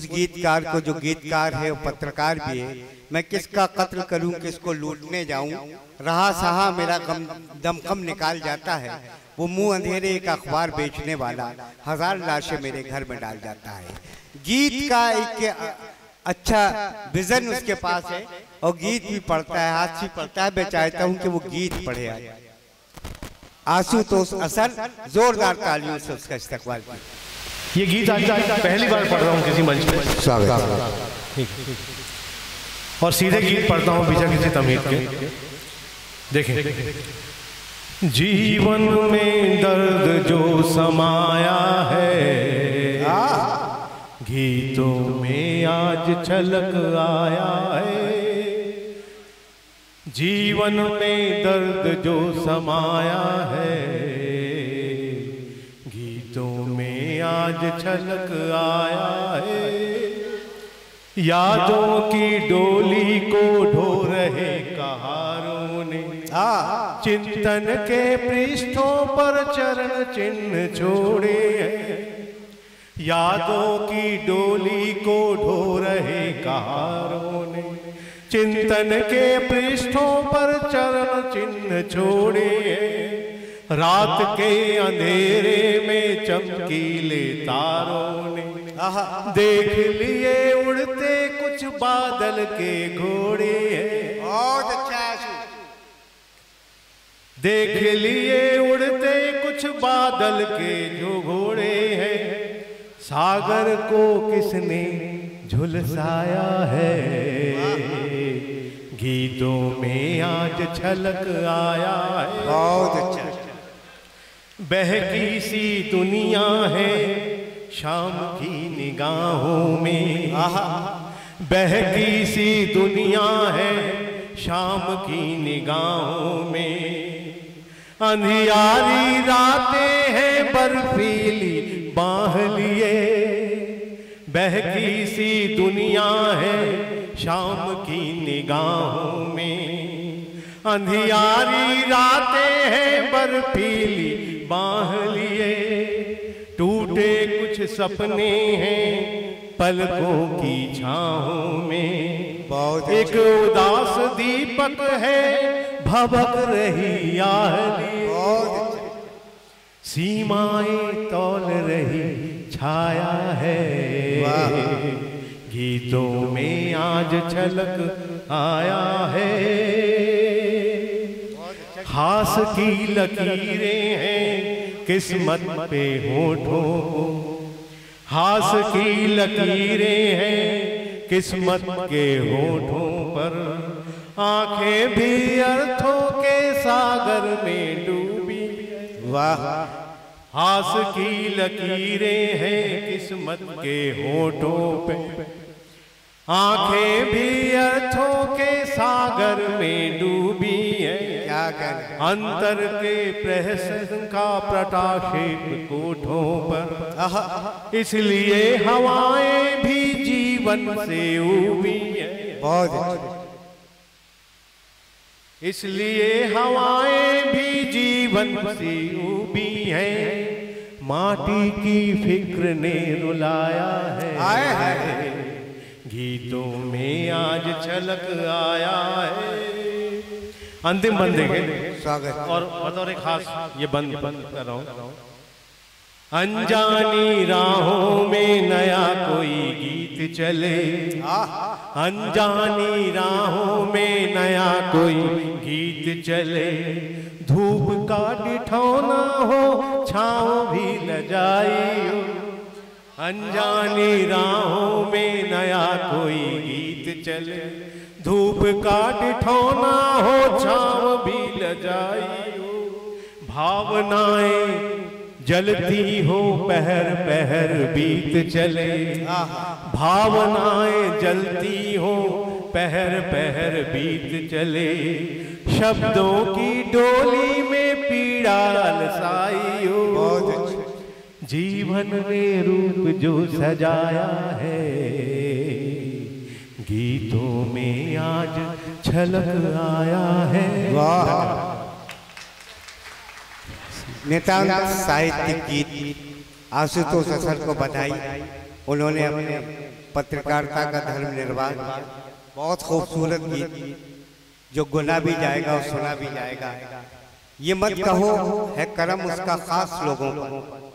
उस गीतकार को जो गीतकार है वो पत्रकार भी है। मैं किसका कत्ल करूं, किसको लूटने जाऊं, रहा सहा मेरा दमकम निकाल जाता है। वो मुंह अंधेरे एक अखबार बेचने वाला 1000 लाशें मेरे घर में डाल जाता है। गीत का एक अच्छा विजन उसके पास है और गीत भी पढ़ता है, हाथ से पढ़ता है। मैं चाहता हूं कि वो गीत पढ़े आज। आशुतोष असर, जोरदार तालियों से उसका इस्तकबाल किया। ये गीत आज पहली बार पढ़ रहा हूँ किसी मंच पे। स्वागत। और सीधे गीत पढ़ता हूँ बिना किसी तमीज़ के। देखें, जीवन में दर्द जो समाया है, गीतों में आज छलक आया है। जीवन में दर्द जो समाया है, गीतों में आज छलक आया है। यादों की डोली को ढो रहे कहारों ने, चिंतन के पृष्ठों पर चरण चिन्ह छोड़े हैं। यादों की डोली को ढो रहे कहारों ने, चिंतन के पृष्ठों पर चरण चिन्ह छोड़े हैं। रात के अंधेरे में चमकीले तारों ने देख लिए उड़ते कुछ बादल के घोड़े हैं। बहुत अच्छा। देख लिए उड़ते कुछ बादल के जो घोड़े हैं। सागर को किसने झुलसाया है, गीतों में आज छलक आया है। बहुत अच्छा। बहकी सी दुनिया है शाम की निगाहों में, बहकी सी दुनिया है शाम की निगाहों में। अंधियारी रातें हैं बर्फीली बाह लिए, बहकी सी दुनिया है शाम की निगाहों में। अंधियारी रातें हैं बर्फीली बाह लिए, टूटे कुछ सपने हैं पलकों की छाहों में। एक उदास दीपक है भभक रही आहली, सीमाएं तौल रही छाया है। गीतों में आज छलक आया है। हास की लकीरें हैं किस्मत पे होठों को, हास की लकीरें हैं किस्मत के होठों पर। आंखें भी अर्थों के सागर में डूबी, वाह। हास की लकीरें हैं किस्मत के होठों पे, आंखें भी अर्थों के सागर में डूबी है। क्या करें? अंतर के प्रहसन का प्रकाशित कोठों पर, इसलिए हवाएं भी जीवन से उबी है। बहुत। इसलिए हवाएं भी जीवन से उबी हैं। माटी की फिक्र ने रुलाया है, गीतों में आज छलक आया है। अंतिम बंद देखें। स्वागत। और बतौर खास ये बंद कर रहा हूँ। अनजानी राहों में नया कोई गीत चले, अनजानी राहों में नया कोई गीत चले। धूप का डिठौना हो छाँव भी लजाई हो, अनजानी राहों में नया कोई गीत चले। धूप का डिठौना हो छाँव भी लजाई हो। भावनाएं जलती हो पहर पहर बीत चले, भावनाएं जलती हो पहर पहर बीत चले। शब्दों की डोली में पीड़ा लसाई हो, जीवन में रूप जो सजाया है। गीतों में आज छलक आया है। वाह। नेता साहित्यिक गीत आशुतोष असर को बधाई। उन्होंने अपने पत्रकारिता का धर्म निर्वाह किया। बहुत खूबसूरत गीत जो गुना भी जाएगा और सुना भी जाएगा। ये मत कहो है करम उसका खास लोगों पर,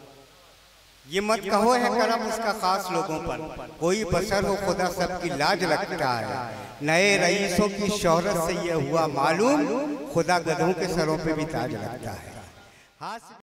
ये मत कहो है करम उसका खास लोगों पर, कोई बशर हो खुदा सबकी लाज रखता है। नए रईसों की शोहरत से यह हुआ मालूम, खुदा गधों के सरों पे भी ताज रखता है।